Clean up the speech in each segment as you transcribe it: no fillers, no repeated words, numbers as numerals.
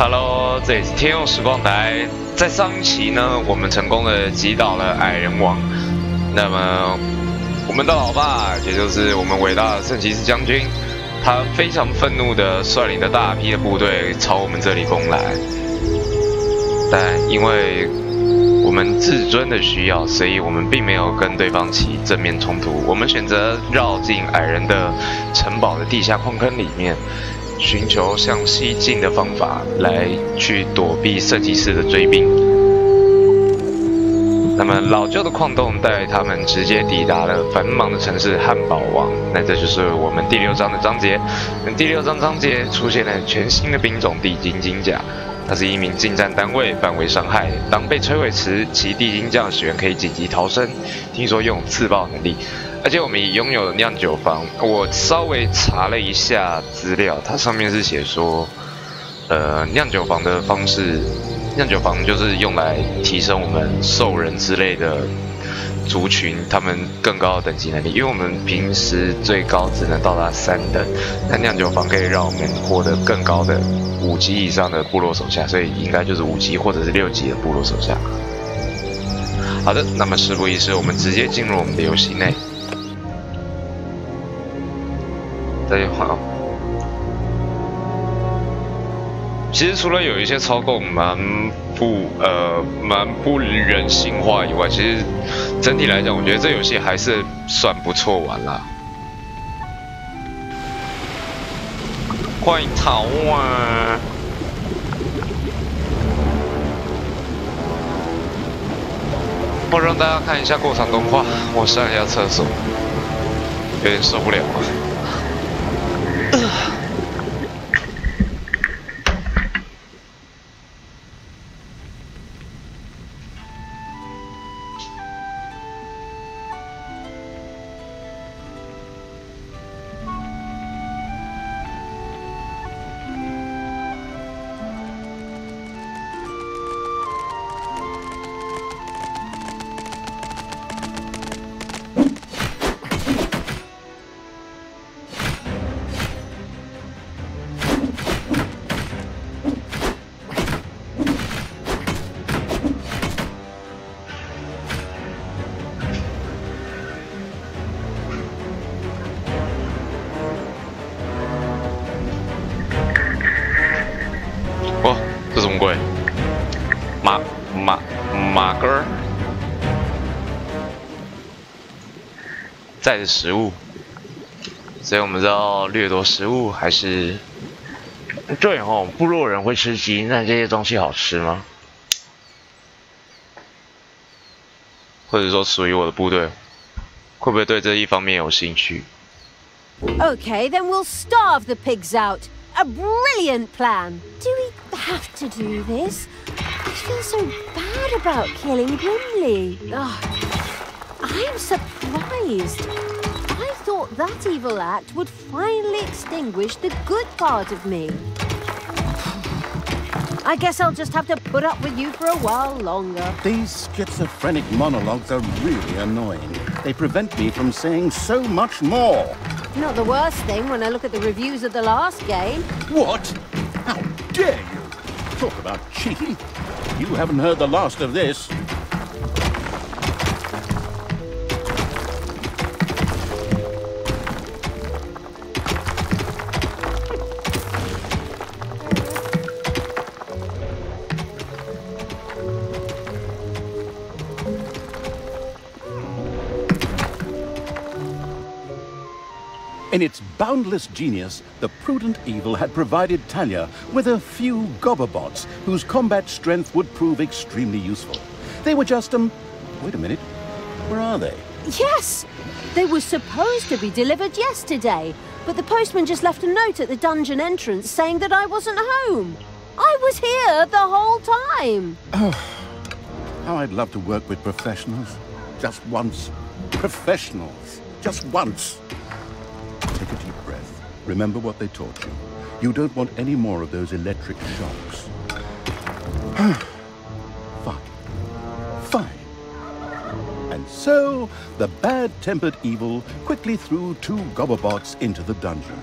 Hello， 这里是天佑实况台。在上一期呢，我们成功的击倒了矮人王。那么，我们的老爸，也就是我们伟大的圣骑士将军，他非常愤怒的率领着大批的部队朝我们这里攻来。但因为我们自尊的需要，所以我们并没有跟对方起正面冲突。我们选择绕进矮人的城堡的地下矿坑里面。 寻求向西进的方法来去躲避圣骑士的追兵。那么老旧的矿洞带他们直接抵达了繁忙的城市汉堡王。那这就是我们第6章的章节。第6章章节出现了全新的兵种地精金甲，它是一名近战单位，范围伤害。当被摧毁时，其地精驾驶员可以紧急逃生，听说拥有自爆能力。 而且我们也拥有酿酒坊，我稍微查了一下资料，它上面是写说，酿酒坊的方式，酿酒坊就是用来提升我们兽人之类的族群他们更高的等级能力，因为我们平时最高只能到达3等，那酿酒坊可以让我们获得更高的5级以上的部落手下，所以应该就是5级或者是6级的部落手下。好的，那么事不宜迟，我们直接进入我们的游戏内。 对，好。其实除了有一些操控蛮不人性化以外，其实整体来讲，我觉得这游戏还是算不错玩啦。快逃啊！我让大家看一下过场动画，我上一下厕所，有点受不了了。 哦，这什么鬼？马根儿载着食物，所以我们知道掠夺食物还是对哦。部落人会吃鸡，那这些东西好吃吗？或者说属于我的部队，会不会对这一方面有兴趣？ Okay, then we'll starve the pigs out. A brilliant plan. Do we have to do this? I feel so bad about killing Brimley. Oh, I'm surprised. I thought that evil act would finally extinguish the good part of me. I guess I'll just have to put up with you for a while longer. These schizophrenic monologues are really annoying. They prevent me from saying so much more. Not the worst thing when I look at the reviews of the last game. What? How dare you? Talk about cheeky. You haven't heard the last of this. In its boundless genius, the prudent evil had provided Talia with a few gobberbots whose combat strength would prove extremely useful. They were just, wait a minute, where are they? Yes! They were supposed to be delivered yesterday, but the postman just left a note at the dungeon entrance saying that I wasn't home. I was here the whole time! How I'd love to work with professionals. Just once. Professionals. Just once. Take a deep breath. Remember what they taught you. You don't want any more of those electric shocks. Fine. Fine. And so, the bad-tempered evil quickly threw 2 gobberbots into the dungeon.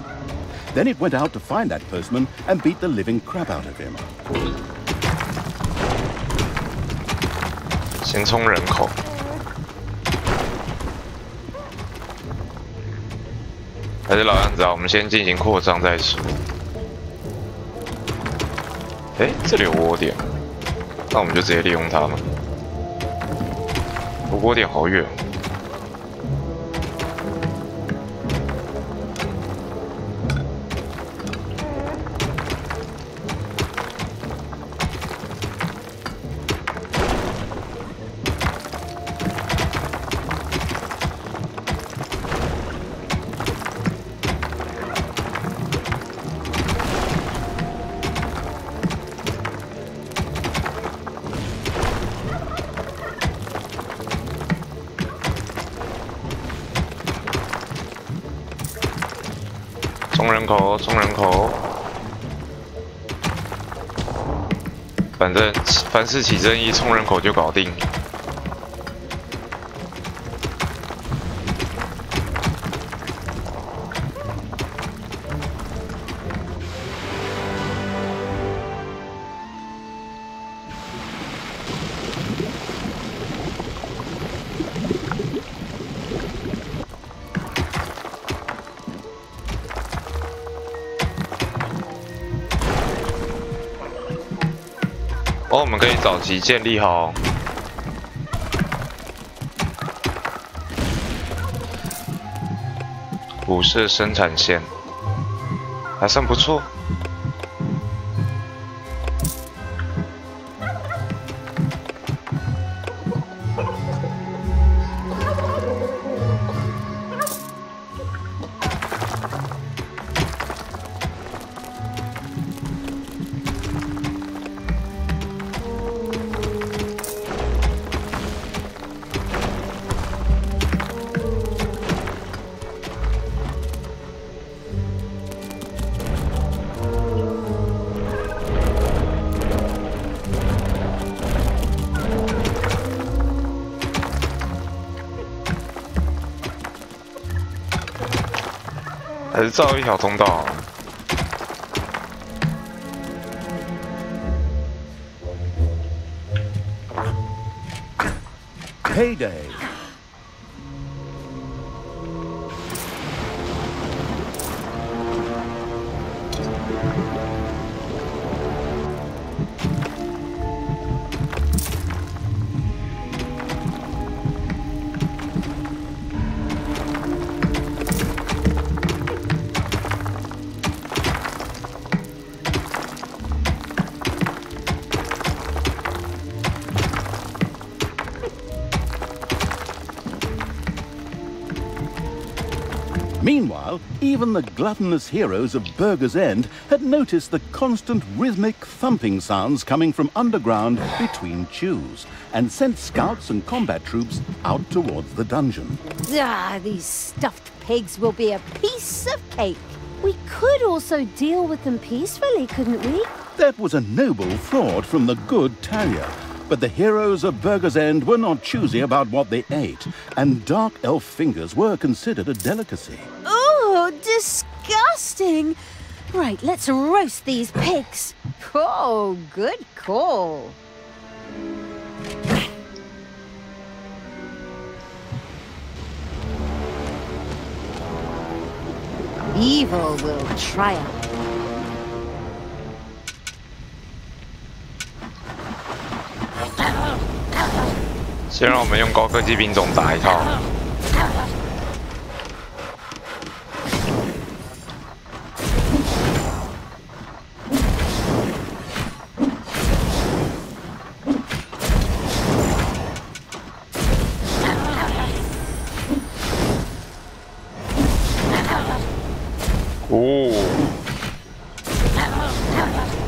Then it went out to find that postman and beat the living crap out of him. 先冲人口。还是老样子啊，我们先进行扩张再说。哎，这里有窝点，那我们就直接利用它嘛。窝点好远。 冲人口，冲人口！反正凡事起争议，冲人口就搞定。哦，我们可以早期建立好捕食生产线，还算不错。还是造一条通道好了。Payday. Meanwhile, even the gluttonous heroes of Burger's End had noticed the constant rhythmic thumping sounds coming from underground between chews, and sent scouts and combat troops out towards the dungeon. Ah, these stuffed pigs will be a piece of cake. We could also deal with them peacefully, couldn't we? That was a noble thought from the good Talia. But the heroes of Burger's End were not choosy about what they ate, and dark elf fingers were considered a delicacy. Oh, disgusting! Right, let's roast these pigs. Oh, good call. Evil will triumph. 先让我们用高科技兵种打一套。哦，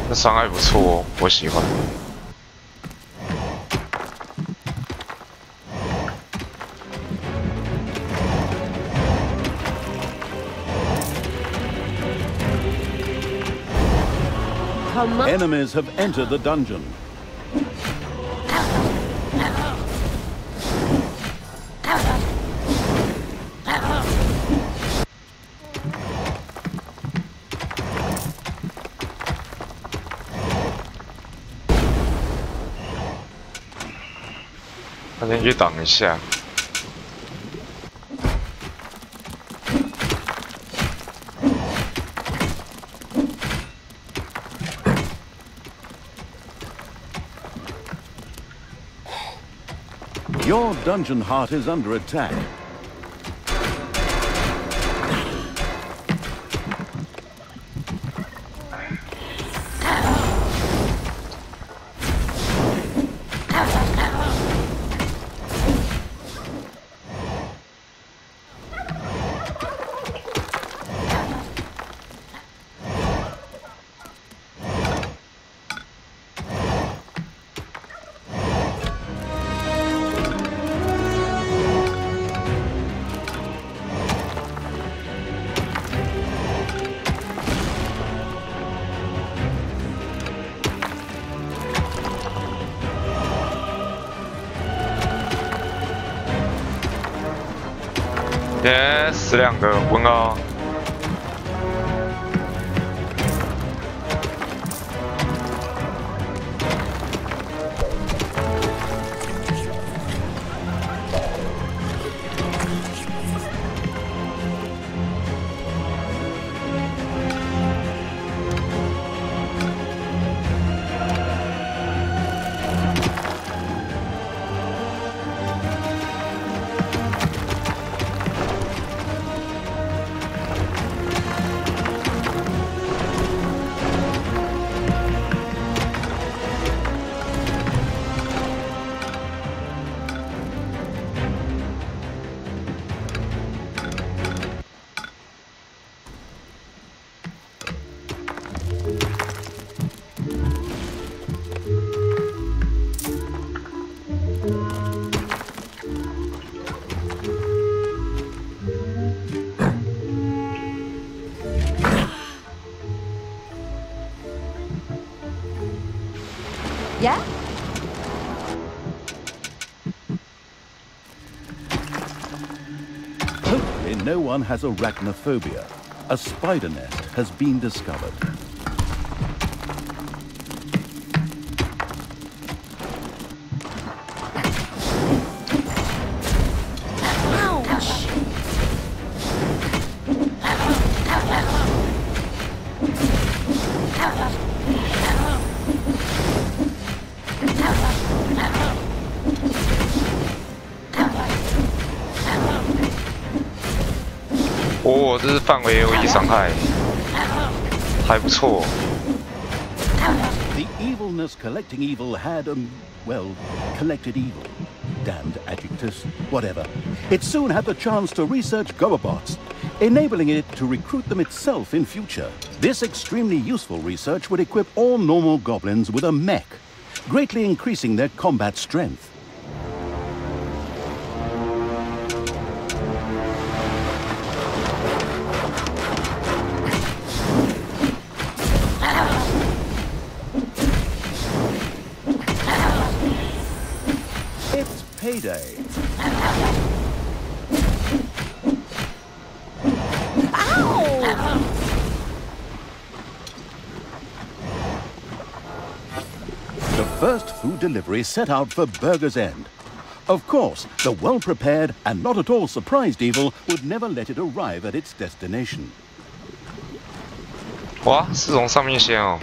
那伤害不错哦，我喜欢。 Enemies have entered the dungeon. 他先去挡一下。 Your dungeon heart is under attack.耶，死2个，温奥。Yeah? Hopefully no one has arachnophobia. A spider nest has been discovered.哦，这是范围AOE伤害，还不错。 The evilness collecting evil had, well, collected evil. Damned adjectives, whatever. It soon had the chance to research Gobobots, enabling it to recruit them itself in future. This extremely useful research would equip all normal goblins with a mech, greatly increasing their combat strength. Payday. Ow! The first food delivery set out for Burger's End. Of course, the well-prepared and not at all surprised evil would never let it arrive at its destination. 哇，是从上面先哦。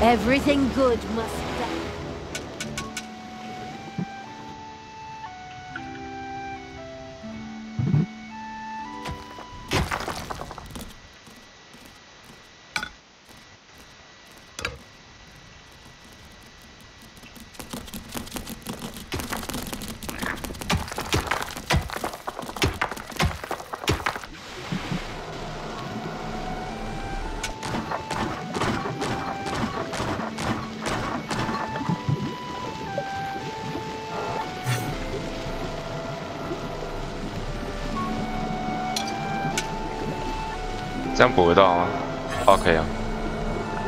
Everything good must die. 这样补得到吗 ？OK 啊。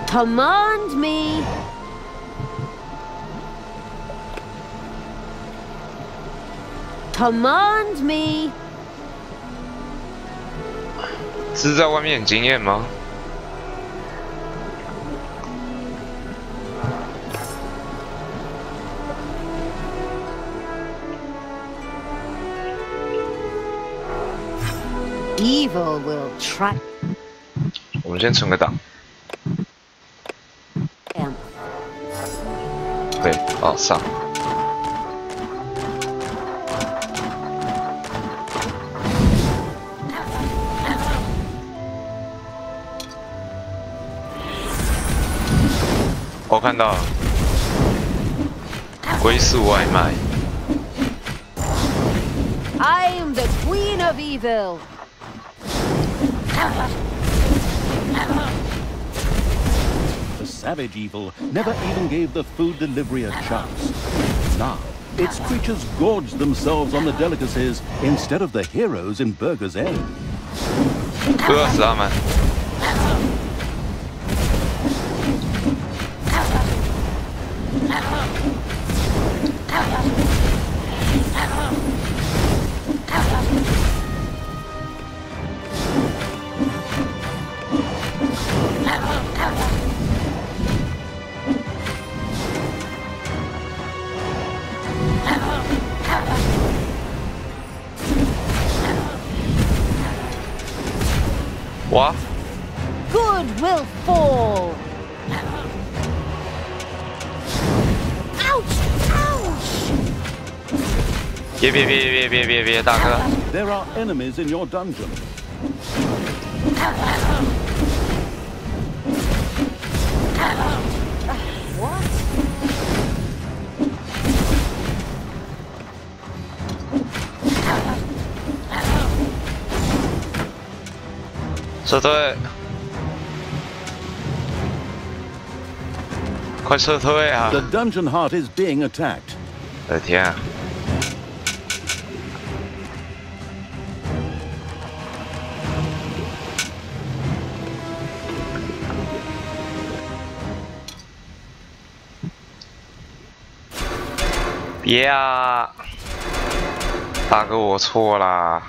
Command me. Command me. 是在外面很惊艳吗？ Evil will try. 我们先存个档。对，哦上。我看到了，龟速外卖。 I am the queen of evil. The savage evil never even gave the food delivery a chance. Now, its creatures gorge themselves on the delicacies instead of the heroes in Burger's End. 饿死他们！哇！ Good will fall. Ouch! Ouch! 别，大哥！ There are enemies in your dungeon. What? 撤退！快撤退啊！ The dungeon heart is being attacked. 我的天啊！别啊！大哥，我错啦！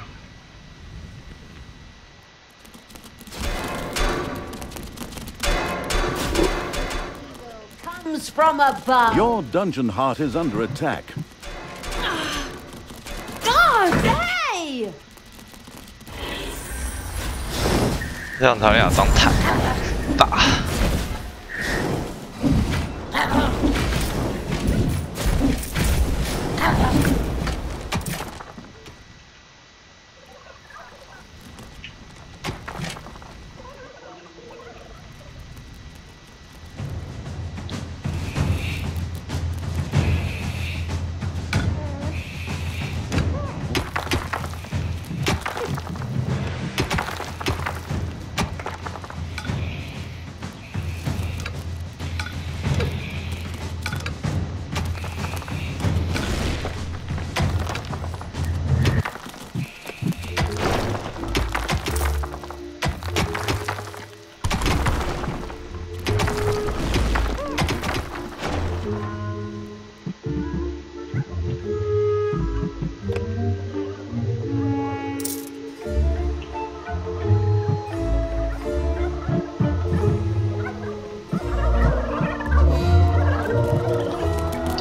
Comes from above. Your dungeon heart is under attack. God, hey! 让他俩当坦打。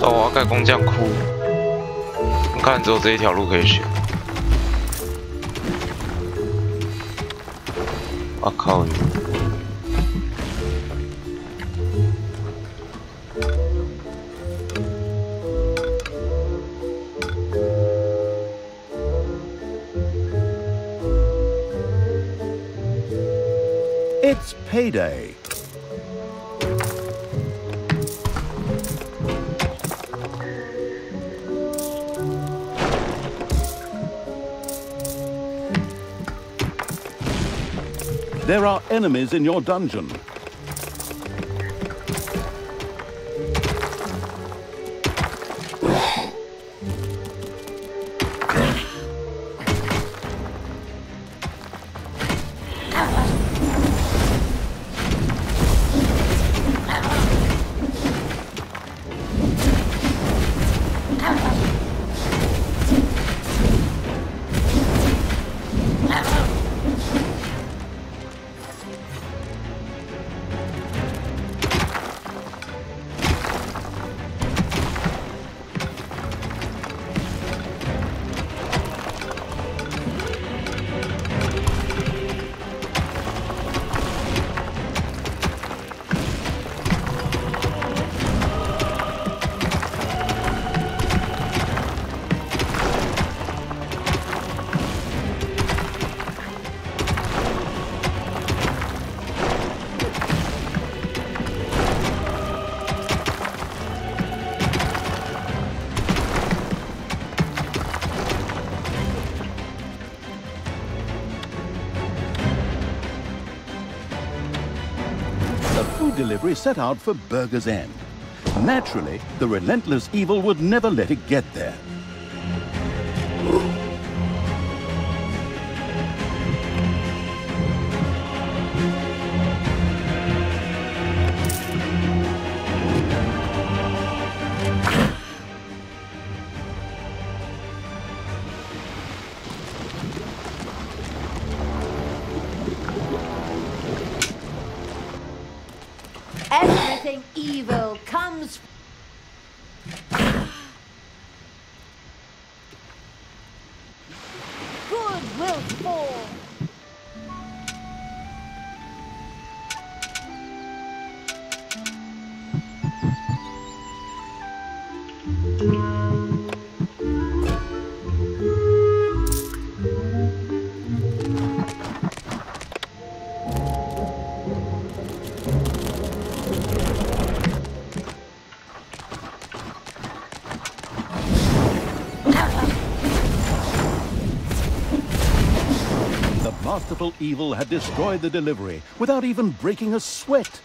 哦，我要盖工匠库，我看只有这一条路可以选。我靠！ It's payday. There are enemies in your dungeon. delivery set out for Burger's End. Naturally, the relentless evil would never let it get there. Everything evil comes. Good will fall. The masterful evil had destroyed the delivery without even breaking a sweat.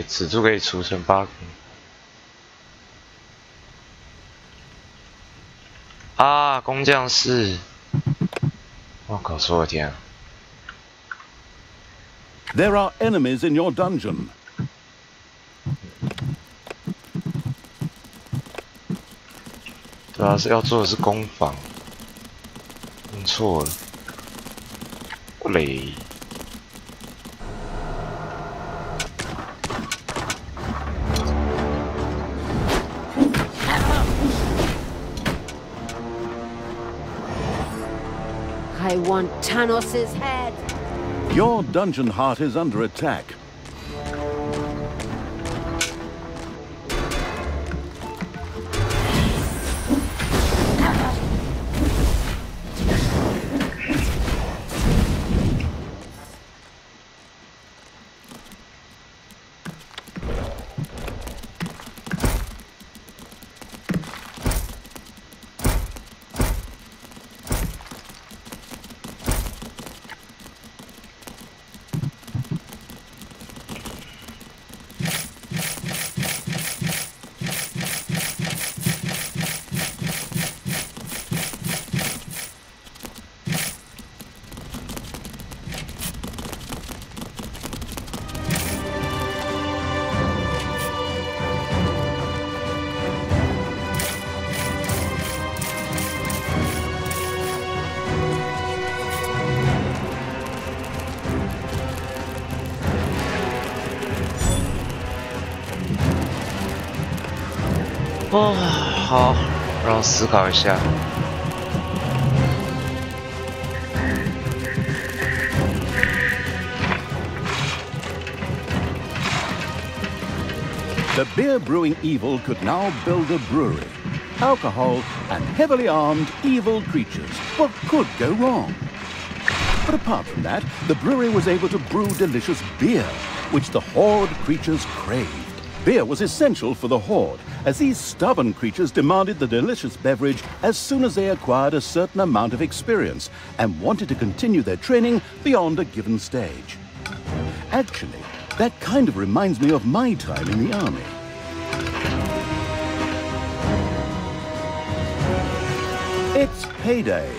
此处可以储存8个。啊，工匠室！我靠，说我天啊！ There are enemies in your dungeon. 对啊，是要做的是工坊，弄错了，不嘞。 I want Tanos's head. Your dungeon heart is under attack. Oh, 好，让我思考一下。The beer brewing evil could now build a brewery. Alcohol and heavily armed evil creatures. What could go wrong? But apart from that, the brewery was able to brew delicious beer, which the Horde creatures craved. Beer was essential for the Horde, as these stubborn creatures demanded the delicious beverage as soon as they acquired a certain amount of experience and wanted to continue their training beyond a given stage. Actually, that kind of reminds me of my time in the army. It's payday.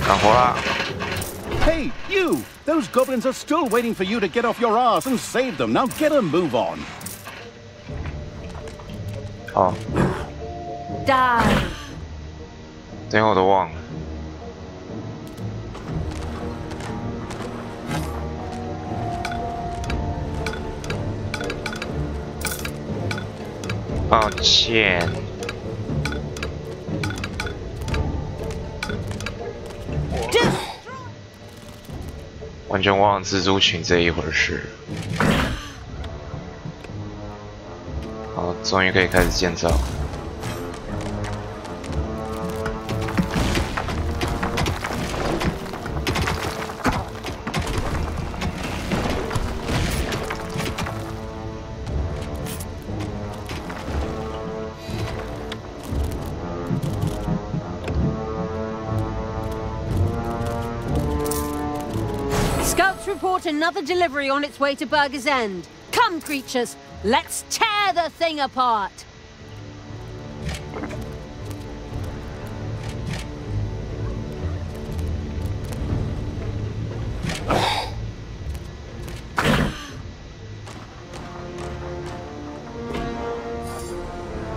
干活啦！ Hey, you! Those goblins are still waiting for you to get off your ass and save them. Now get a move on. 好， Die. 等一下我都忘了。抱歉。完全忘了蜘蛛群这一回事。好，终于可以开始建造。 Scouts report another delivery on its way to Burger's End. Come, creatures, let's tear the thing apart.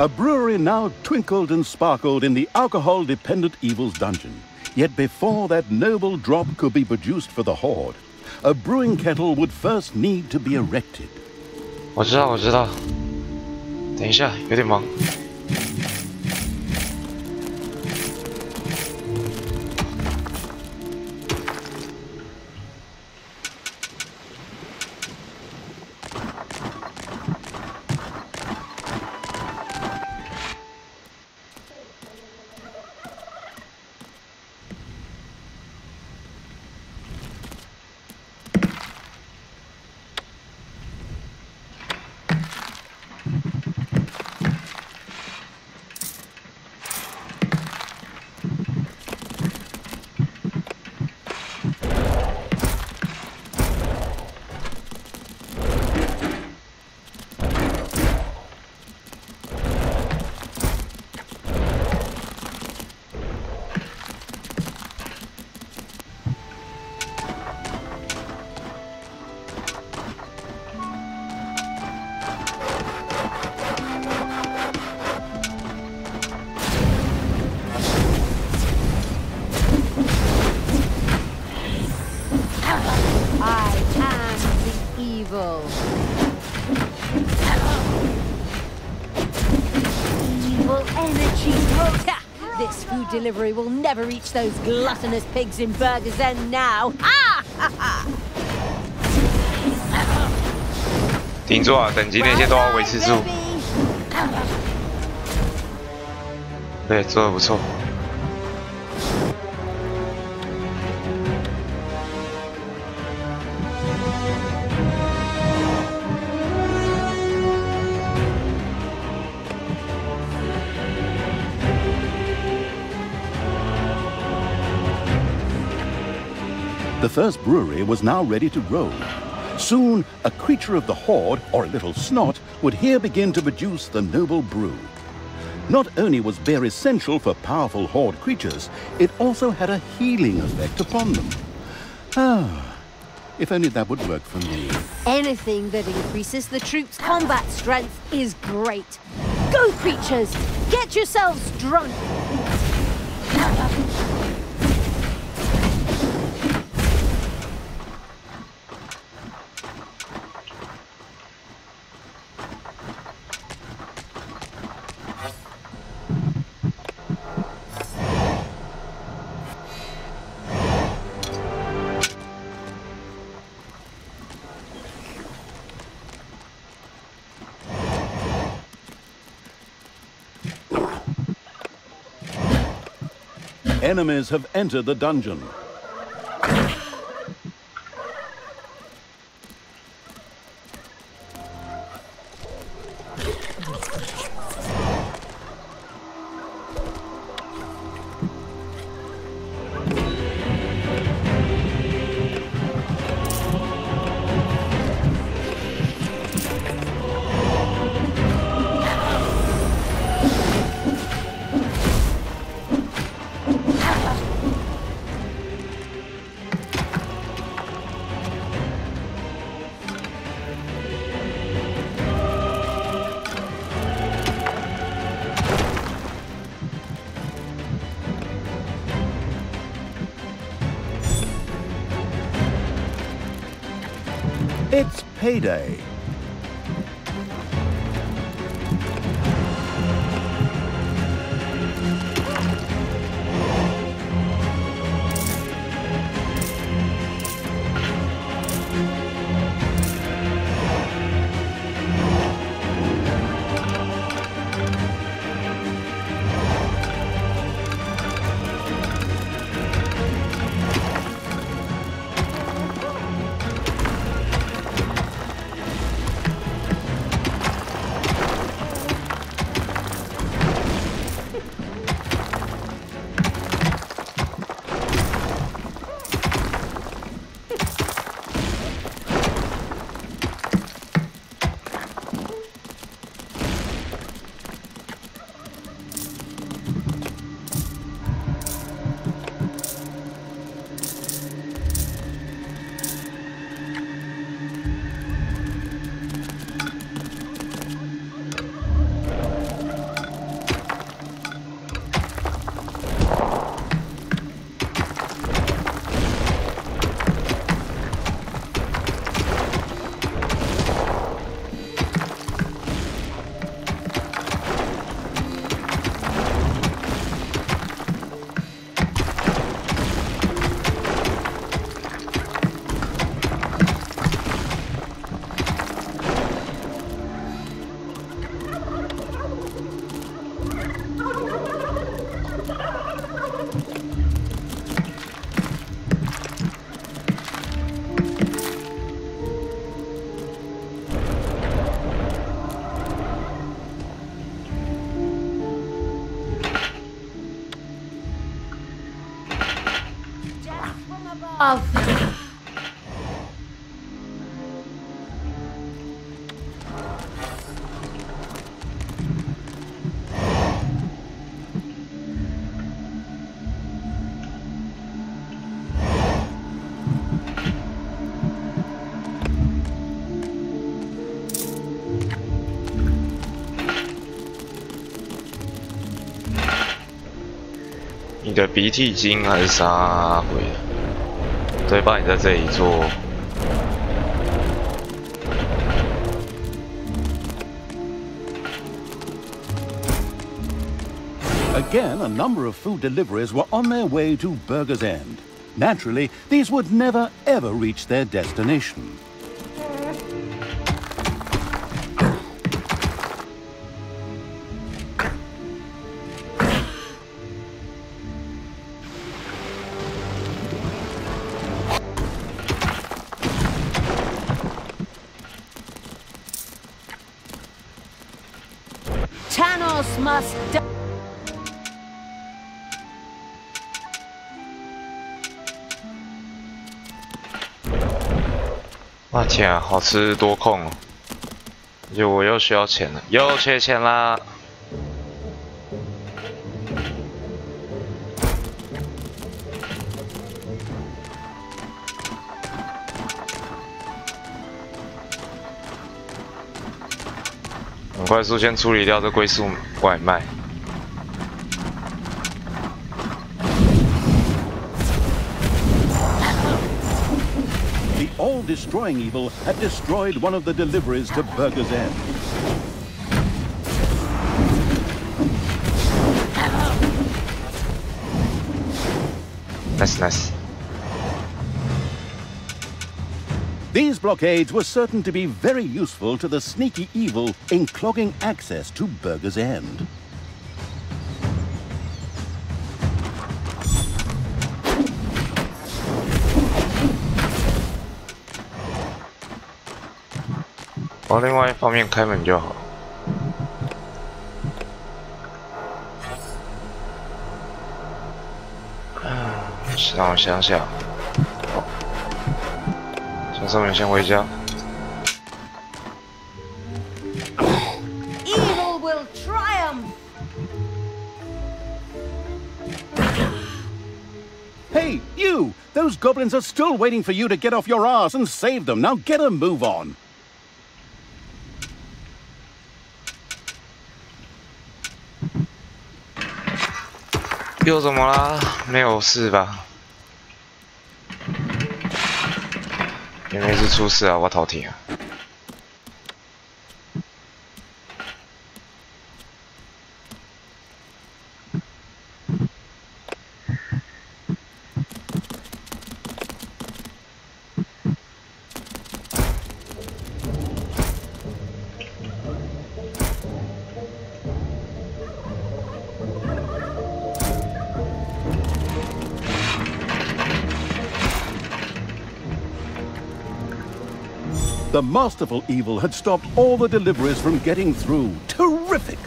A brewery now twinkled and sparkled in the alcohol-dependent Evil's dungeon. Yet before that noble drop could be produced for the Horde, a brewing kettle would first need to be erected. 我知道，我知道。等一下，有点忙。Evil energy. This food delivery will never reach those gluttonous pigs in Burger's End now. 顶住啊！等级那些都要维持住。对，做得不错。 The first brewery was now ready to roll. Soon, a creature of the Horde, or a little snot, would here begin to produce the noble brew. Not only was beer essential for powerful Horde creatures, it also had a healing effect upon them. Ah, if only that would work for me. Anything that increases the troops' combat strength is great. Go, creatures! Get yourselves drunk! Enemies have entered the dungeon. It's payday. Of. 你的鼻涕精还是啥鬼？对，帮你在这里做。Again, a number of food deliveries were on their way to Burger's End. Naturally, these would never ever reach their destination. Tanos must die. 哇天啊，好吃多控哦！我又需要钱了，又缺钱啦！很快速先处理掉这龟速外卖。 All-destroying evil had destroyed one of the deliveries to Burger's End. Nice. These blockades were certain to be very useful to the sneaky evil in clogging access to Burger's End. 往另外一方面开门就好。让我想想，先上面先回家。Evil will triumph. Hey, you! Those goblins are still waiting for you to get off your ass and save them. Now get a move on. 又怎么啦？没有事吧？原来是出事啊！我头疼啊！ The masterful evil had stopped all the deliveries from getting through. Terrific!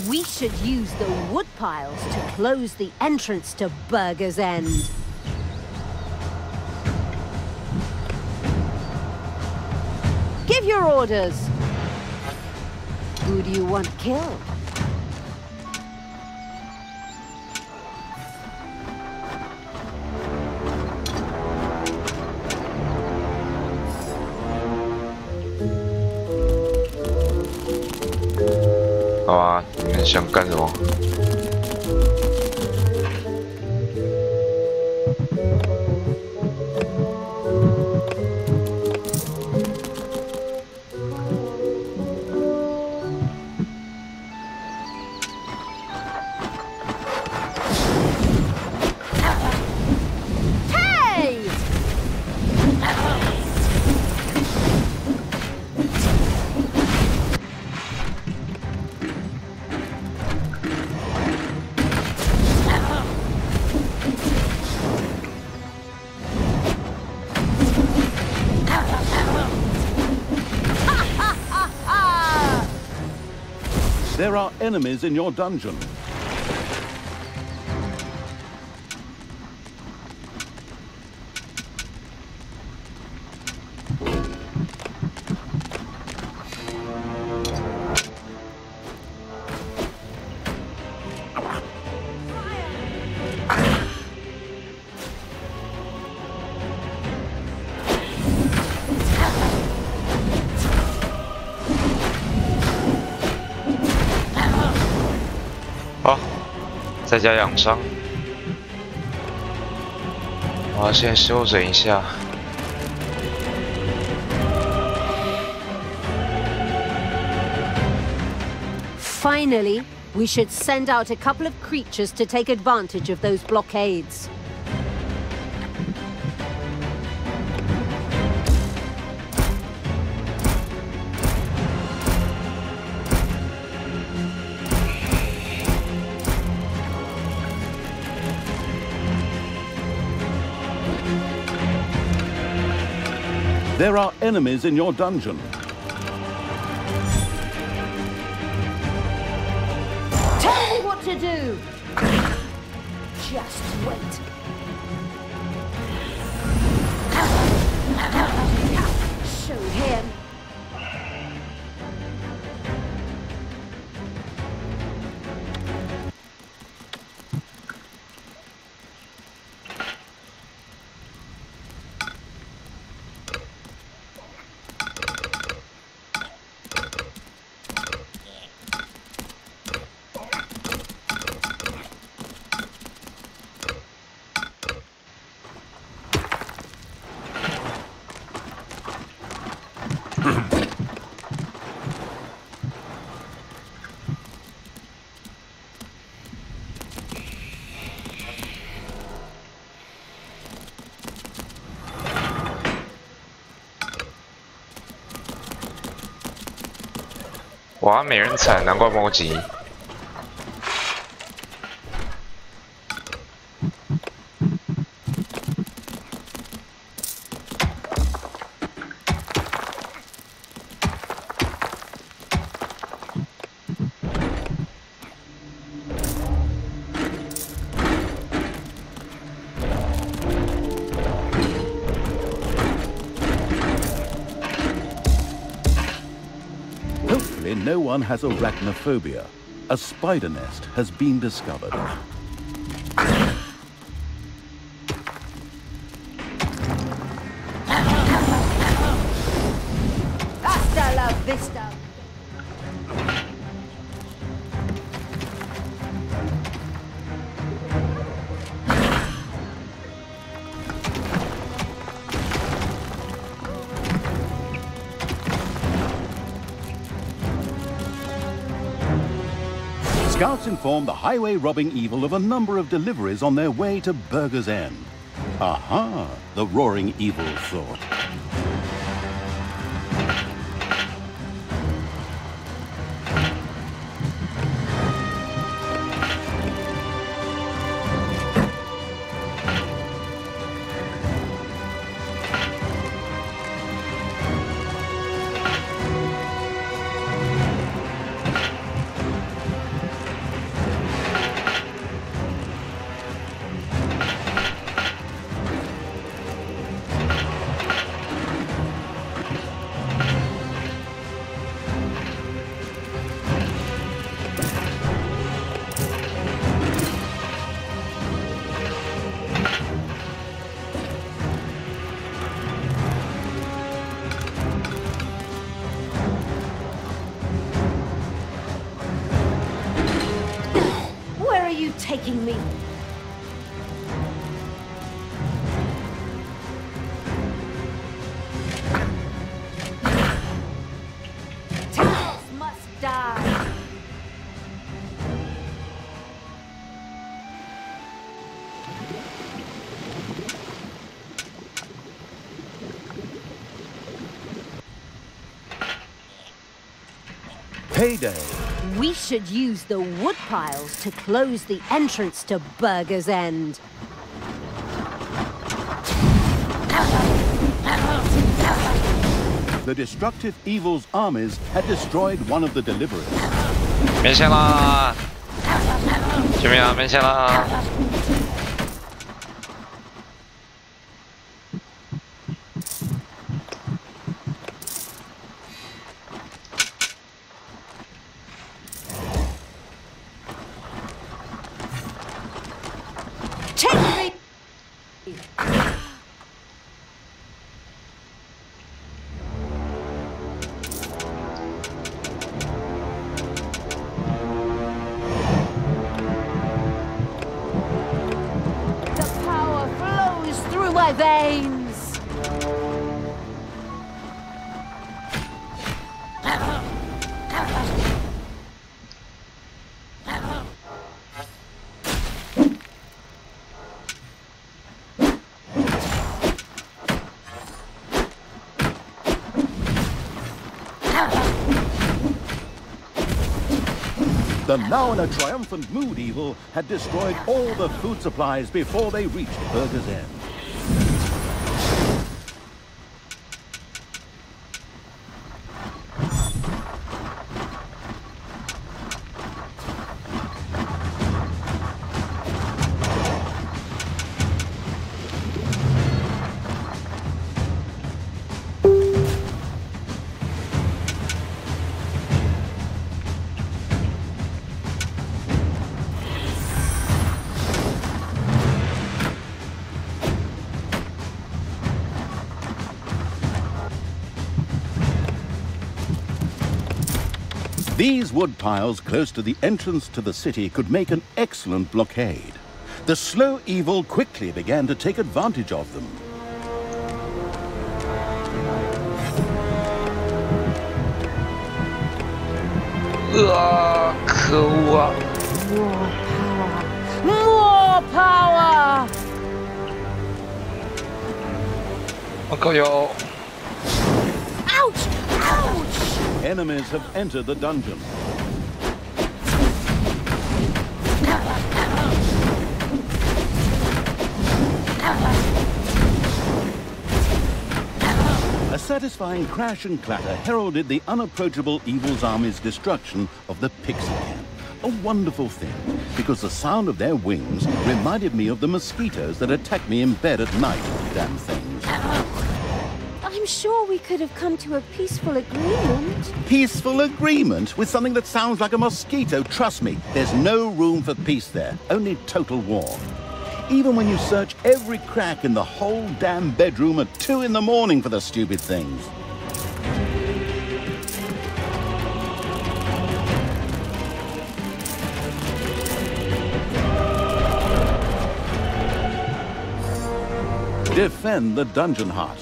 We should use the wood piles to close the entrance to Burger's End. Give your orders. Who do you want killed?好啊，你们想干什么？There are enemies in your dungeon.好，在家养伤。我要先休整一下。 Finally, we should send out a couple of creatures to take advantage of those blockades. There are enemies in your dungeon. Tell me what to do! Just wait. Show him.哇，没人踩，难怪摸急。Hopefully no one has arachnophobia. a spider nest has been discovered. Hasta la vista. Scouts inform the highway robbing evil of a number of deliveries on their way to Burger's End. Aha, the roaring evil thought. Taking me. Towns must die. Payday. We should use the wood piles to close the entrance to Burger's End. The destructive evil's armies had destroyed one of the deliverers. 没线啦！救命啊！没线啦！ My veins. The now in a triumphant mood evil had destroyed all the food supplies before they reached Burger's End. These wood piles close to the entrance to the city could make an excellent blockade. The slow evil quickly began to take advantage of them. More power! Ouch! Ouch! Enemies have entered the dungeon. A satisfying crash and clatter heralded the unapproachable evil's army's destruction of the Pixie Camp. A wonderful thing, because the sound of their wings reminded me of the mosquitoes that attack me in bed at night, damn things. I'm sure we could have come to a peaceful agreement. Peaceful agreement with something that sounds like a mosquito. Trust me, there's no room for peace there. Only total war. Even when you search every crack in the whole damn bedroom at 2 in the morning for the stupid things. Defend the dungeon heart.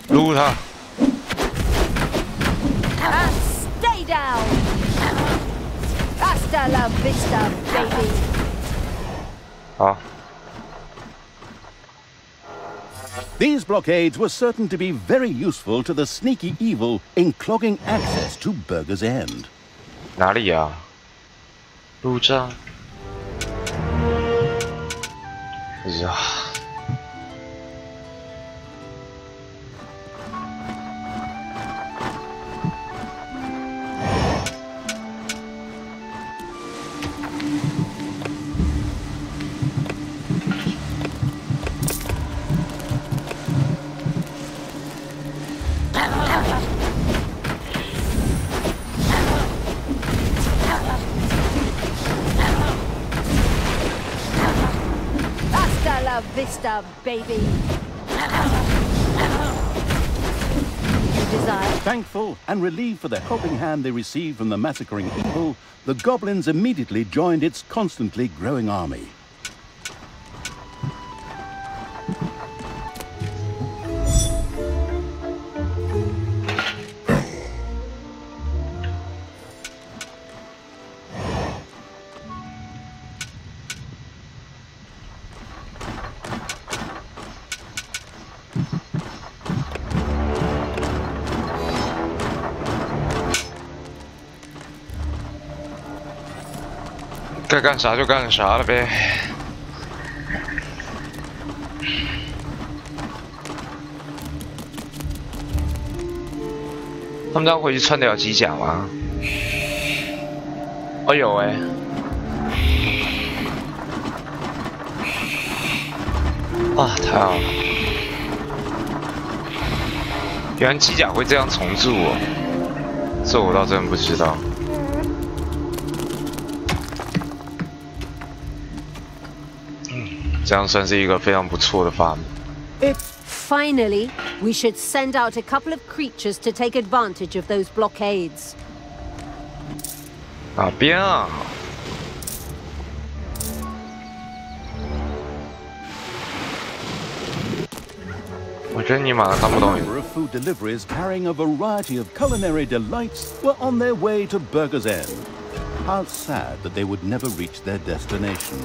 撸他！ And stay down! Hasta la vista, baby! 好。 These blockades were certain to be very useful to the sneaky evil in clogging access to Burger's End. 哪里啊？路障。呀。 Vista, baby. You desire? Thankful and relieved for the helping hand they received from the massacring evil, the goblins immediately joined its constantly growing army.该干啥就干啥了呗。他们这样回去穿得了机甲吗？哦有哎。啊，太好了！原来机甲会这样重铸哦，这我倒真不知道。 这样算是一个非常不错的发明。 Finally, we should send out a couple of creatures to take advantage of those blockades. 哪边啊？我觉得你马上看不懂。 A number of food deliveries carrying a variety of culinary delights were on their way to Burger's End. How sad that they would never reach their destination.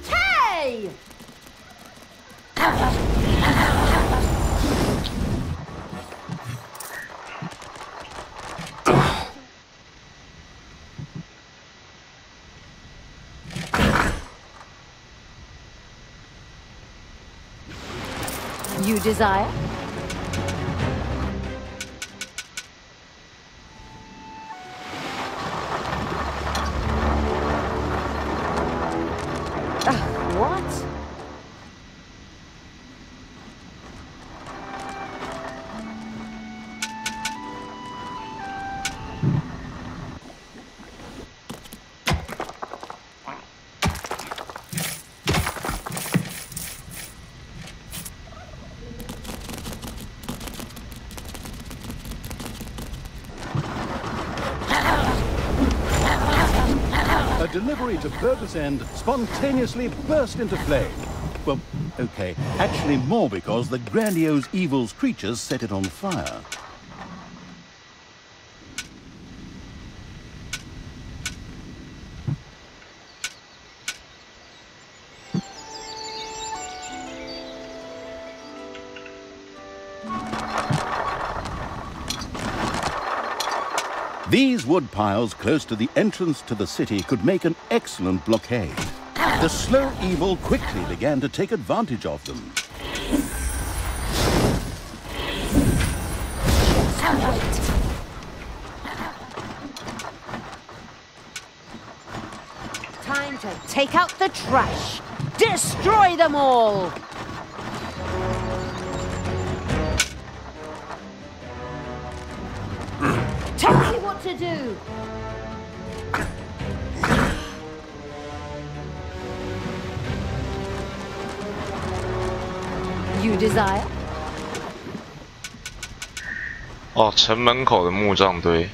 Hey! You desire? What? A delivery to Burger's End spontaneously burst into flame. Well, okay, actually more because the grandiose evil's creatures set it on fire. These wood piles close to the entrance to the city could make an excellent blockade. The slow evil quickly began to take advantage of them. Time to take out the trash. Destroy them all! Tell me what to do! You desire? 哦，城门口的木杖堆。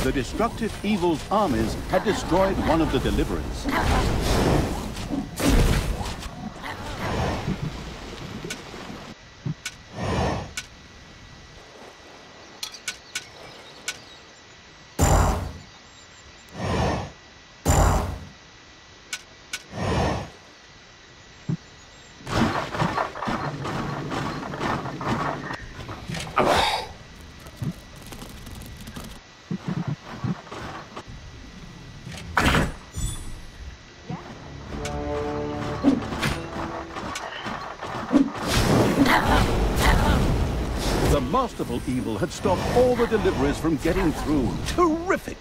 The destructive evil's armies had destroyed one of the deliverers. The masterful evil had stopped all the deliverers from getting through. Terrific!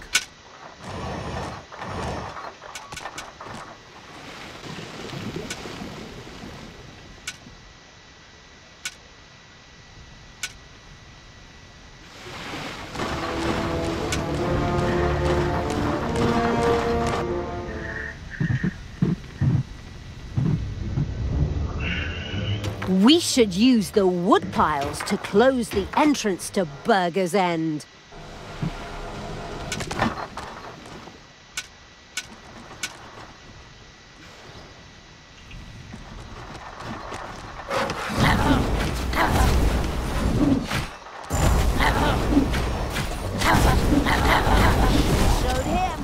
We should use the wood piles to close the entrance to Burger's End. Showed him.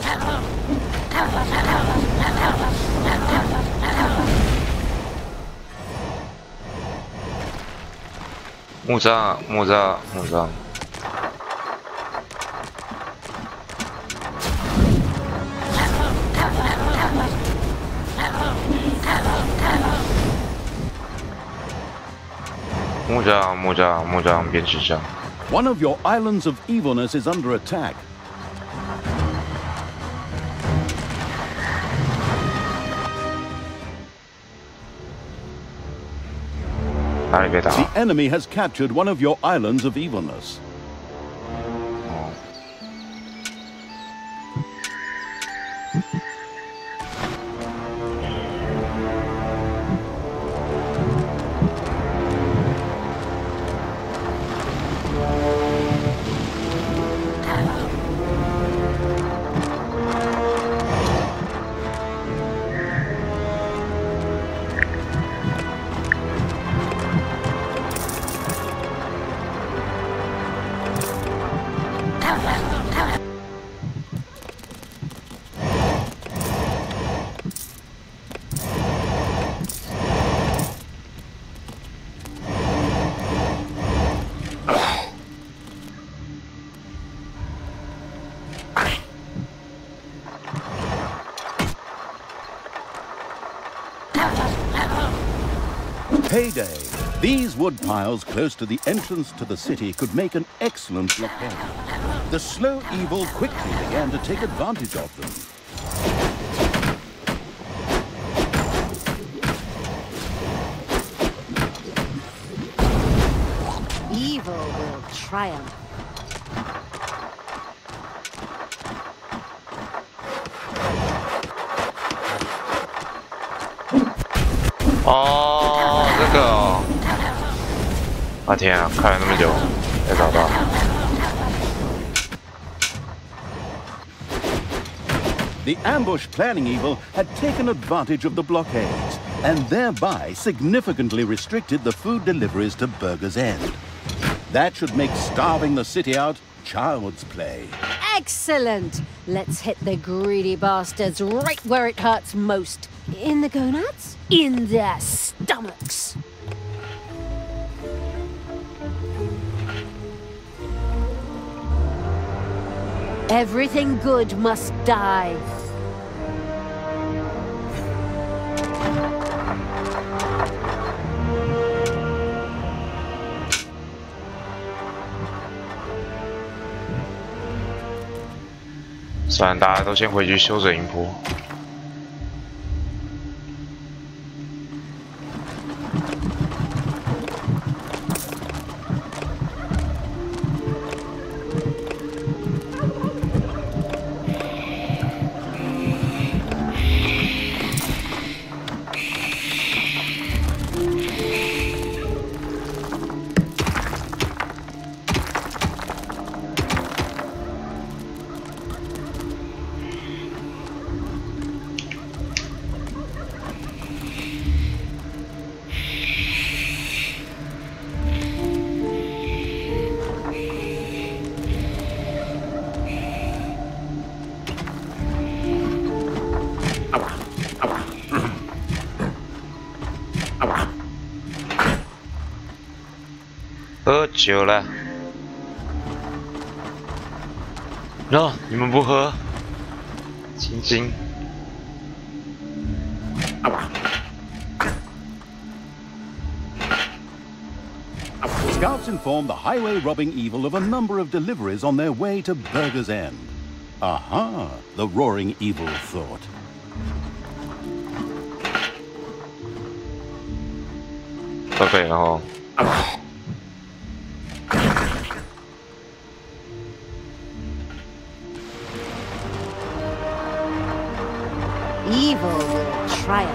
木杖，木杖，木杖。木杖，木杖，木杖，编织杖。One of your islands of evilness is under attack. The enemy has captured one of your islands of evilness. Payday! These wood piles close to the entrance to the city could make an excellent blockade. The slow evil quickly began to take advantage of them. Evil will triumph. Oh, 这个哦！啊天啊，看了那么久，才找到。The ambush planning evil had taken advantage of the blockades, and thereby significantly restricted the food deliveries to Burger's End. That should make starving the city out child's play. Excellent! Let's hit the greedy bastards right where it hurts most. In the gonads? In their stomachs. Everything good must die. 算了，大家都先回去修整一波。 喝酒了，你们不喝，晶晶。 Scouts informed the highway robbing evil of a number of deliveries on their way to Burger's End. Aha, the roaring evil thought. Okay, 然后。 Evil will triumph.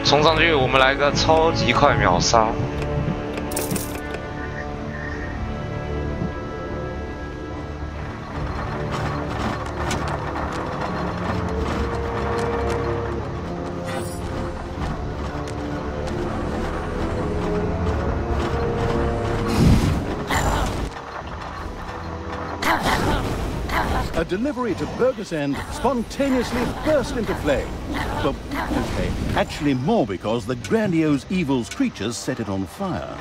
冲上去，我们来个超级快秒杀！A delivery to Burger's End spontaneously burst into flame. But, okay, actually more because the grandiose evil's creatures set it on fire.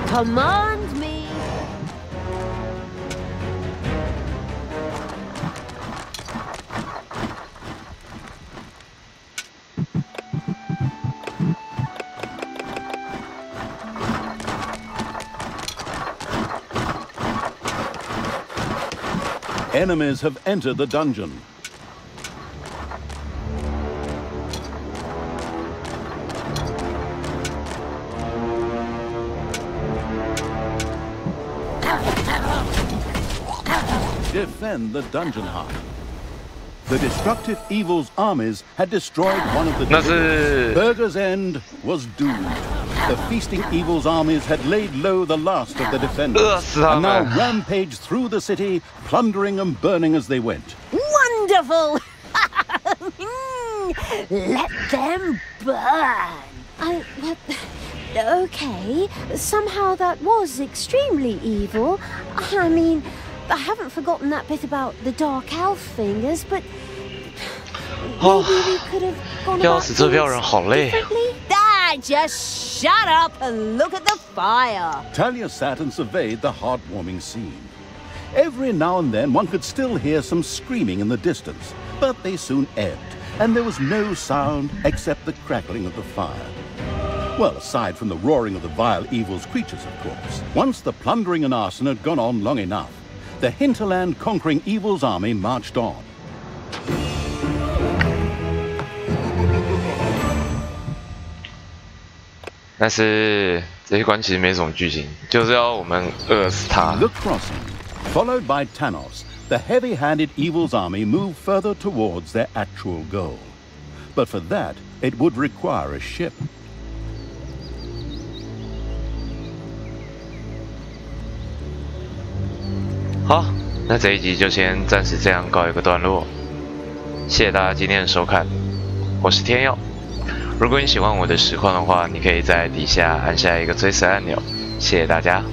Command me. Enemies have entered the dungeon. Defend the dungeon heart. The destructive evil's armies had destroyed one of the Burger's End was doomed. The feasting evil's armies had laid low the last of the defenders and now rampaged through the city, plundering and burning as they went. Wonderful! Let them burn. Okay, somehow that was extremely evil. I mean, I haven't forgotten that bit about the dark elf fingers, but maybe we could have gone about things differently. Just shut up and look at the fire. Talia sat and surveyed the heartwarming scene. Every now and then one could still hear some screaming in the distance, but they soon ebbed, and there was no sound except the crackling of the fire. Well, aside from the roaring of the vile evil's creatures, of course. Once the plundering and arson had gone on long enough, the hinterland conquering evil's army marched on. 但是这一关其实没什么剧情，就是要我们饿死他。The crossing, followed by Tanos, the heavy-handed evil's army moved further towards their actual goal. But for that, it would require a ship. 好，那这一集就先暂时这样告一个段落。谢谢大家今天的收看，我是天佑。如果你喜欢我的实况的话，你可以在底下按下一个追随按钮，谢谢大家。